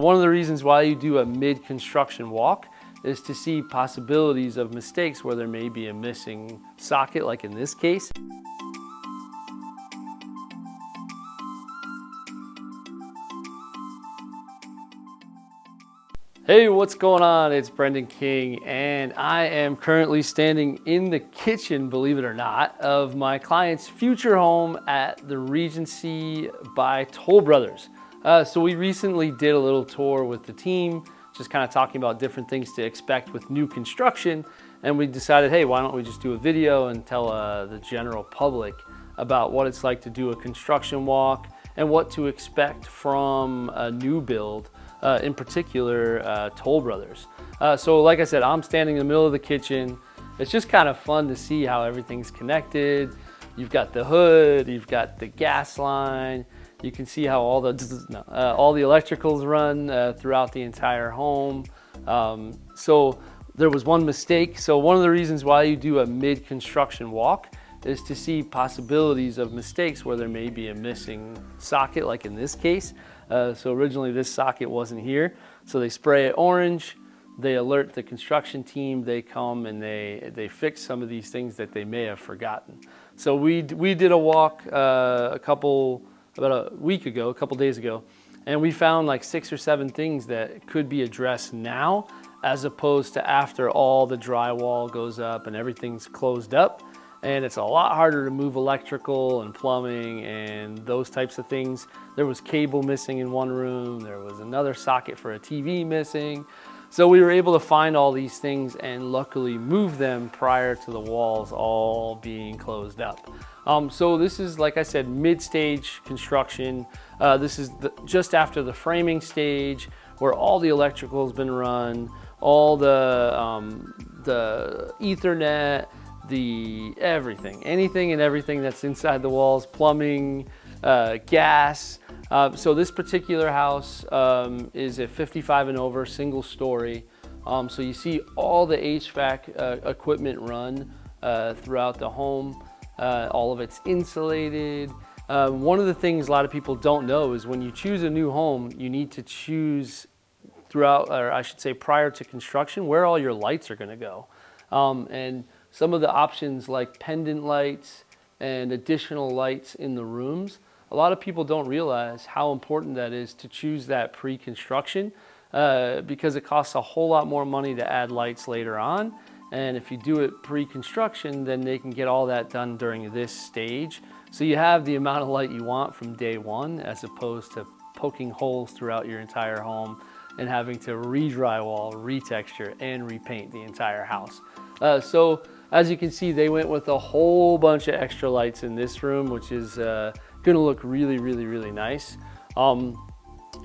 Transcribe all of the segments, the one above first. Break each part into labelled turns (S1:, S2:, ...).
S1: one of the reasons why you do a mid-construction walk is to see possibilities of mistakes where there may be a missing socket, like in this case. Hey, what's going on? It's Brendan King, and I am currently standing in the kitchen, believe it or not, of my client's future home at the Regency by Toll Brothers. So we recently did a little tour with the team, just kind of talking about different things to expect with new construction, and we decided, hey, why don't we just do a video and tell the general public about what it's like to do a construction walk and what to expect from a new build. In particular, Toll Brothers. So like I said, I'm standing in the middle of the kitchen. It's just kind of fun to see how everything's connected. You've got the hood, you've got the gas line. You can see how all the electricals run throughout the entire home. So there was one mistake. So one of the reasons why you do a mid-construction walk is to see possibilities of mistakes where there may be a missing socket, like in this case. So originally this socket wasn't here. So they spray it orange, they alert the construction team, they come and they fix some of these things that they may have forgotten. So we did a walk about a week ago, a couple days ago, and we found like 6 or 7 things that could be addressed now as opposed to after all the drywall goes up and everything's closed up. And it's a lot harder to move electrical and plumbing and those types of things. There was cable missing in one room. There was another socket for a TV missing. So we were able to find all these things and luckily move them prior to the walls all being closed up. So this is, like I said, mid-stage construction. This is just after the framing stage where all the electrical has been run, all the Ethernet, anything and everything that's inside the walls, plumbing, gas. So this particular house is a 55 and over, single story. So you see all the HVAC equipment run throughout the home. All of it's insulated. One of the things a lot of people don't know is when you choose a new home, you need to choose throughout, or I should say prior to construction, where all your lights are gonna go. And some of the options like pendant lights and additional lights in the rooms, a lot of people don't realize how important that is to choose that pre-construction because it costs a whole lot more money to add lights later on. And if you do it pre-construction, then they can get all that done during this stage. So you have the amount of light you want from day one as opposed to poking holes throughout your entire home and having to re-drywall, retexture, and repaint the entire house. So as you can see, they went with a whole bunch of extra lights in this room, which is gonna look really, really, really nice.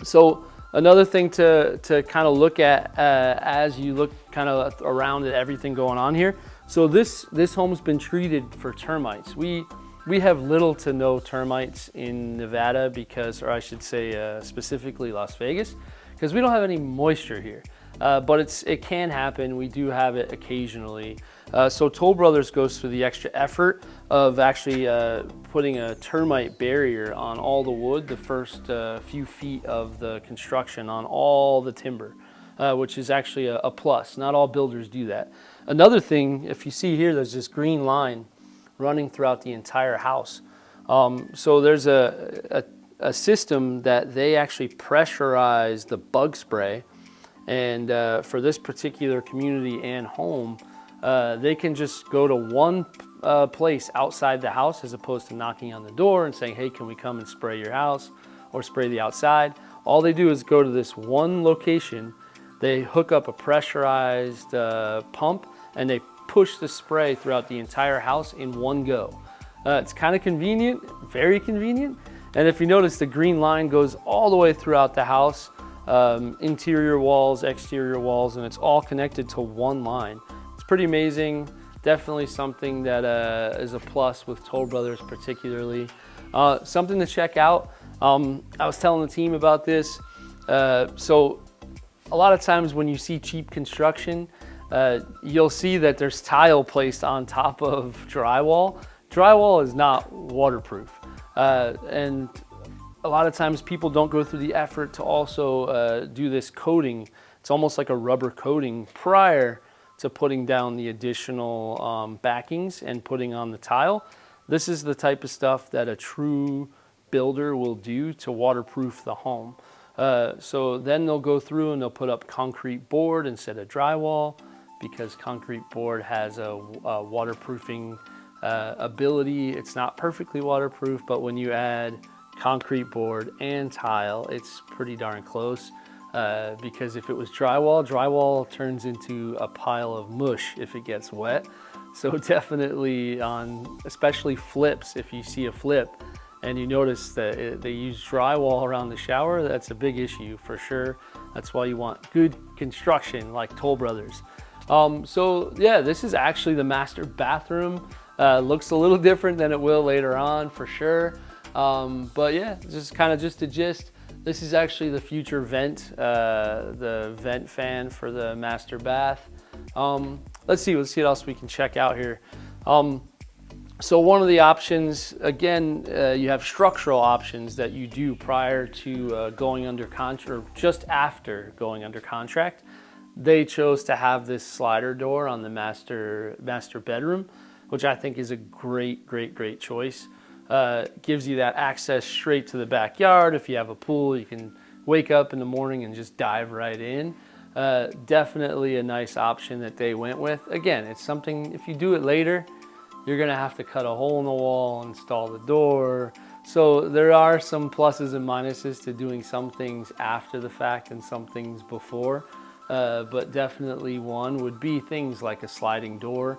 S1: So another thing to kind of look at as you look kind of around at everything going on here. So this home's been treated for termites. We have little to no termites in Nevada because, or I should say specifically Las Vegas, because we don't have any moisture here. But it can happen. We do have it occasionally. So Toll Brothers goes through the extra effort of actually putting a termite barrier on all the wood, the first few feet of the construction on all the timber, which is actually a plus. Not all builders do that. Another thing, if you see here, there's this green line running throughout the entire house. So there's a system that they actually pressurize the bug spray. And for this particular community and home, they can just go to one place outside the house as opposed to knocking on the door and saying, hey, can we come and spray your house or spray the outside? All they do is go to this one location, they hook up a pressurized pump, and they push the spray throughout the entire house in one go. It's kind of convenient, very convenient. And if you notice, the green line goes all the way throughout the house. Interior walls, exterior walls, and it's all connected to one line. It's pretty amazing. Definitely something that is a plus with Toll Brothers particularly. Something to check out. I was telling the team about this. So a lot of times when you see cheap construction, you'll see that there's tile placed on top of drywall. Drywall is not waterproof. And a lot of times people don't go through the effort to also do this coating. It's almost like a rubber coating prior to putting down the additional backings and putting on the tile. This is the type of stuff that a true builder will do to waterproof the home. So then they'll go through and they'll put up concrete board instead of drywall, because concrete board has a waterproofing ability. It's not perfectly waterproof, but when you add concrete board and tile, it's pretty darn close. Because if it was drywall turns into a pile of mush if it gets wet. So definitely on, especially flips, if you see a flip and you notice that they use drywall around the shower, that's a big issue for sure. That's why you want good construction like Toll Brothers. So yeah, this is actually the master bathroom. Looks a little different than it will later on for sure. But yeah, just a gist. This is actually the future vent, the vent fan for the master bath. Let's see what else we can check out here. So one of the options, again, you have structural options that you do prior to going under contract, or just after going under contract. They chose to have this slider door on the master bedroom, which I think is a great choice. Gives you that access straight to the backyard. If you have a pool, you can wake up in the morning and just dive right in. Definitely a nice option that they went with. Again, it's something, if you do it later, you're gonna have to cut a hole in the wall, install the door. So there are some pluses and minuses to doing some things after the fact and some things before. But definitely one would be things like a sliding door.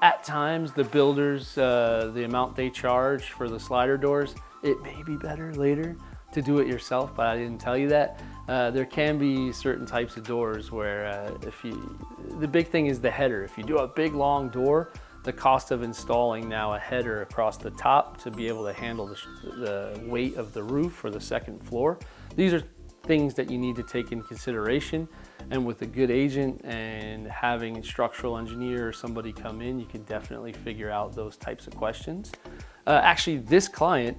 S1: At times, the builders, the amount they charge for the slider doors, it may be better later to do it yourself, but I didn't tell you that. There can be certain types of doors where the big thing is the header. If you do a big long door, the cost of installing now a header across the top to be able to handle the weight of the roof or the second floor. These are things that you need to take in consideration, and with a good agent and having a structural engineer or somebody come in, you can definitely figure out those types of questions. Actually, this client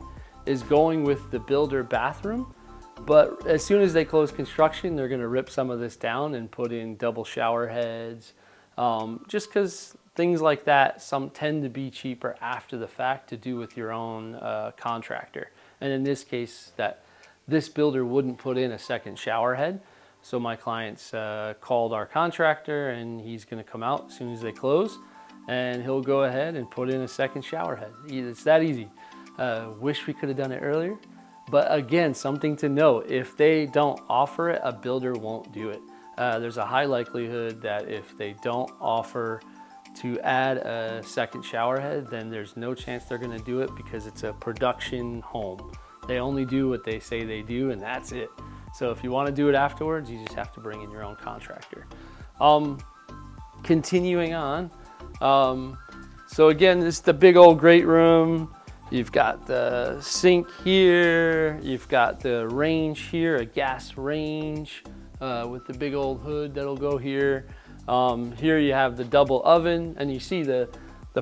S1: is going with the builder bathroom, but as soon as they close construction, they're going to rip some of this down and put in double shower heads, just because things like that some tend to be cheaper after the fact to do with your own contractor. And in this case, this builder wouldn't put in a second shower head. So my clients called our contractor, and he's gonna come out as soon as they close, and he'll go ahead and put in a second shower head. It's that easy. Wish we could have done it earlier. But again, something to note, if they don't offer it, a builder won't do it. There's a high likelihood that if they don't offer to add a second shower head, then there's no chance they're gonna do it, because it's a production home. They only do what they say they do, and that's it. So if you want to do it afterwards, you just have to bring in your own contractor. Continuing on. So again, this is the big old great room. You've got the sink here. You've got the range here, a gas range with the big old hood that'll go here. Here you have the double oven, and you see the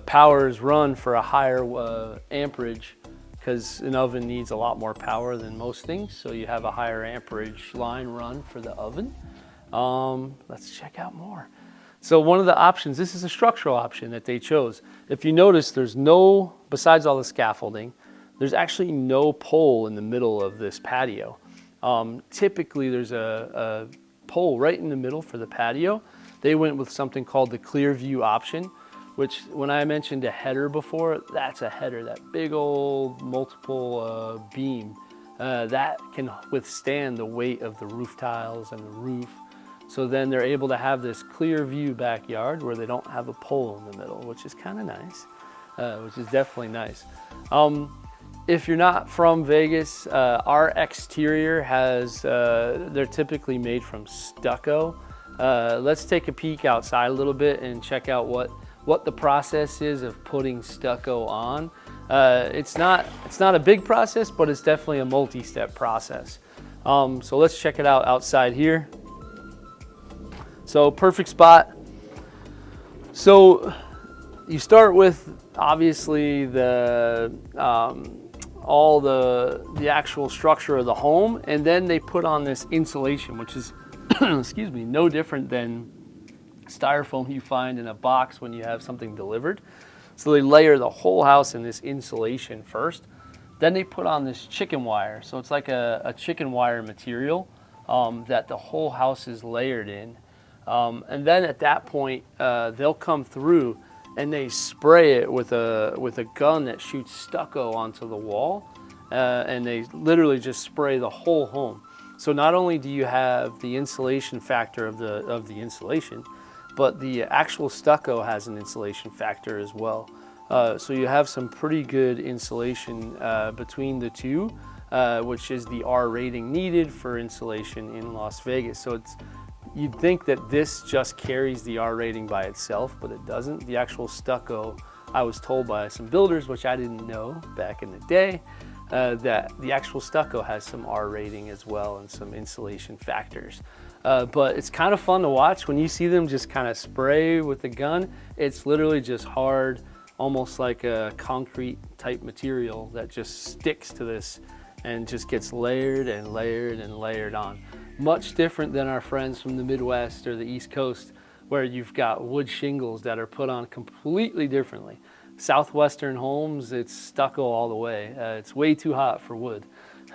S1: power is run for a higher amperage, because an oven needs a lot more power than most things. So you have a higher amperage line run for the oven. Let's check out more. So one of the options, this is a structural option that they chose. If you notice, there's no, besides all the scaffolding, there's actually no pole in the middle of this patio. Typically there's a pole right in the middle for the patio. They went with something called the clear view option, which when I mentioned a header before, that's a header, that big old multiple beam that can withstand the weight of the roof tiles and the roof. So then they're able to have this clear view backyard where they don't have a pole in the middle, which is kind of nice, which is definitely nice. If you're not from Vegas, our exterior has, they're typically made from stucco. Let's take a peek outside a little bit and check out what the process is of putting stucco on. It's not a big process, but it's definitely a multi-step process. So let's check it out outside here. So perfect spot. So you start with obviously the all the actual structure of the home, and then they put on this insulation, which is excuse me, no different than styrofoam you find in a box when you have something delivered. So they layer the whole house in this insulation first. Then they put on this chicken wire. So it's like a chicken wire material that the whole house is layered in. And then at that point, they'll come through and they spray it with a gun that shoots stucco onto the wall. And they literally just spray the whole home. So not only do you have the insulation factor of the insulation, but the actual stucco has an insulation factor as well. So you have some pretty good insulation between the two, which is the R rating needed for insulation in Las Vegas. So you'd think that this just carries the R rating by itself, but it doesn't. The actual stucco, I was told by some builders, which I didn't know back in the day, that the actual stucco has some R rating as well and some insulation factors. But it's kind of fun to watch when you see them just kind of spray with the gun. It's literally just hard, almost like a concrete type material that just sticks to this and just gets layered and layered and layered on. Much different than our friends from the Midwest or the East Coast, where you've got wood shingles that are put on completely differently. Southwestern homes, it's stucco all the way. It's way too hot for wood.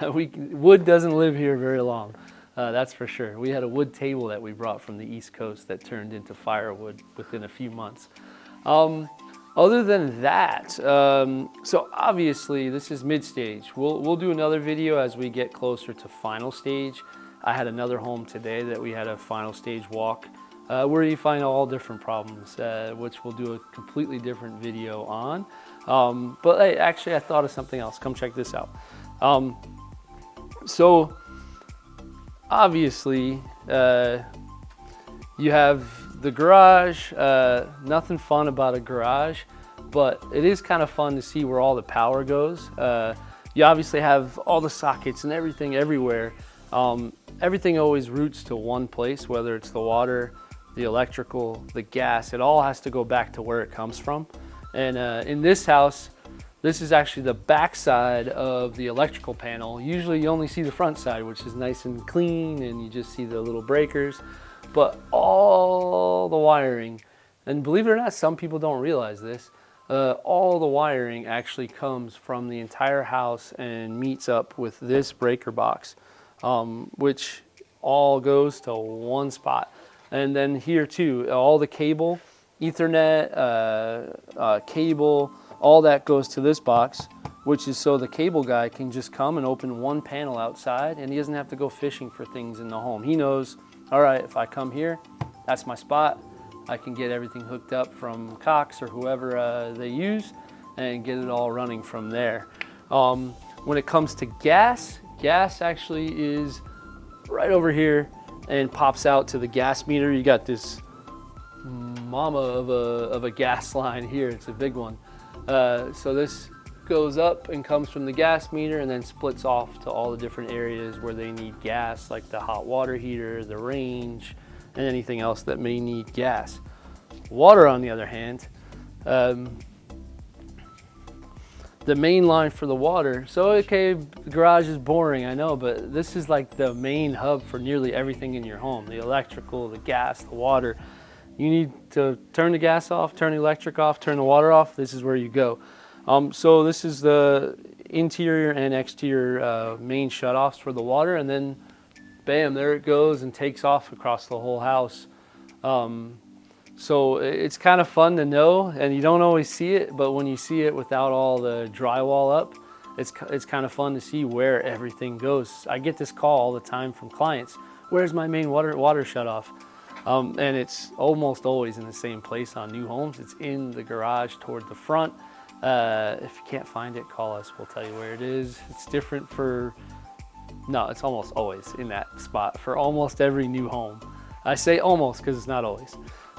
S1: Wood doesn't live here very long, that's for sure. We had a wood table that we brought from the East Coast that turned into firewood within a few months. Other than that, so obviously this is mid-stage. We'll do another video as we get closer to final stage. I had another home today that we had a final stage walk where you find all different problems, which we'll do a completely different video on. But hey, actually I thought of something else. Come check this out. So obviously you have the garage. Nothing fun about a garage, but it is kind of fun to see where all the power goes. You obviously have all the sockets and everything everywhere. Everything always routes to one place, whether it's the water, the electrical, the gas. It all has to go back to where it comes from. And in this house, this is actually the back side of the electrical panel. Usually you only see the front side, which is nice and clean, and you just see the little breakers. But all the wiring, and believe it or not, some people don't realize this, all the wiring actually comes from the entire house and meets up with this breaker box, which all goes to one spot. And then here too, all the cable, Ethernet, cable, all that goes to this box, which is so the cable guy can just come and open one panel outside, and he doesn't have to go fishing for things in the home. He knows, all right, if I come here, that's my spot. I can get everything hooked up from Cox or whoever they use and get it all running from there. When it comes to gas, gas actually is right over here and pops out to the gas meter. You got this mama of a gas line here. It's a big one. So this goes up and comes from the gas meter and then splits off to all the different areas where they need gas, like the hot water heater, the range, and anything else that may need gas. Water, on the other hand, the main line for the water. So okay, the garage is boring, I know, but this is like the main hub for nearly everything in your home. The electrical, the gas, the water. You need to turn the gas off, turn the electric off, turn the water off. This is where you go. So this is the interior and exterior main shutoffs for the water, and then bam, there it goes and takes off across the whole house. So it's kind of fun to know, and you don't always see it, but when you see it without all the drywall up, it's kind of fun to see where everything goes. I get this call all the time from clients, where's my main water shutoff? And it's almost always in the same place on new homes. It's in the garage toward the front. If you can't find it, call us, we'll tell you where it is. It's different for, no, it's almost always in that spot for almost every new home. I say almost because it's not always.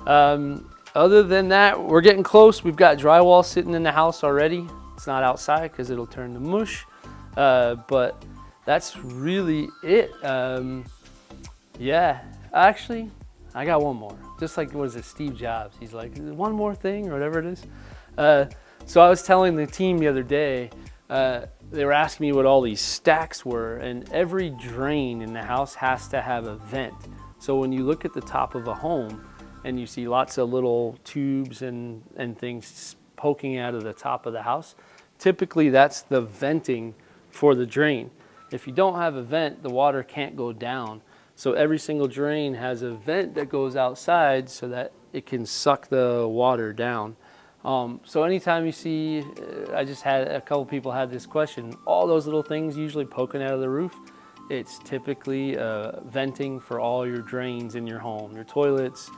S1: Other than that, we're getting close. We've got drywall sitting in the house already. It's not outside because it'll turn to mush, but that's really it. Yeah, actually, I got one more. Just like, what is it, Steve Jobs? He's like, one more thing or whatever it is. So I was telling the team the other day, they were asking me what all these stacks were, and every drain in the house has to have a vent. So when you look at the top of a home and you see lots of little tubes and things poking out of the top of the house, typically that's the venting for the drain. If you don't have a vent, the water can't go down. So every single drain has a vent that goes outside so that it can suck the water down. So anytime you see, I just had a couple people had this question, all those little things usually poking out of the roof, it's typically venting for all your drains in your home, your toilets,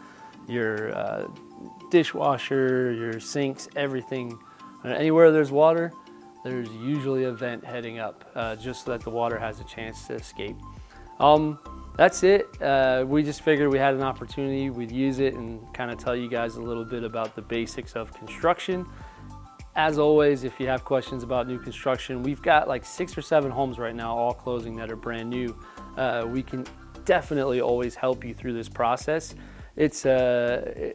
S1: your dishwasher, your sinks, everything. Anywhere there's water, there's usually a vent heading up, just so that the water has a chance to escape. That's it. We just figured we had an opportunity, we'd use it and kind of tell you guys a little bit about the basics of construction. As always, if you have questions about new construction, we've got like 6 or 7 homes right now, all closing, that are brand new. We can definitely always help you through this process. It's a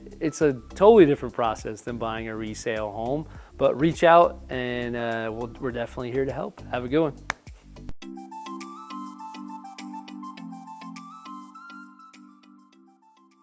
S1: totally different process than buying a resale home, but reach out and we're definitely here to help. Have a good one.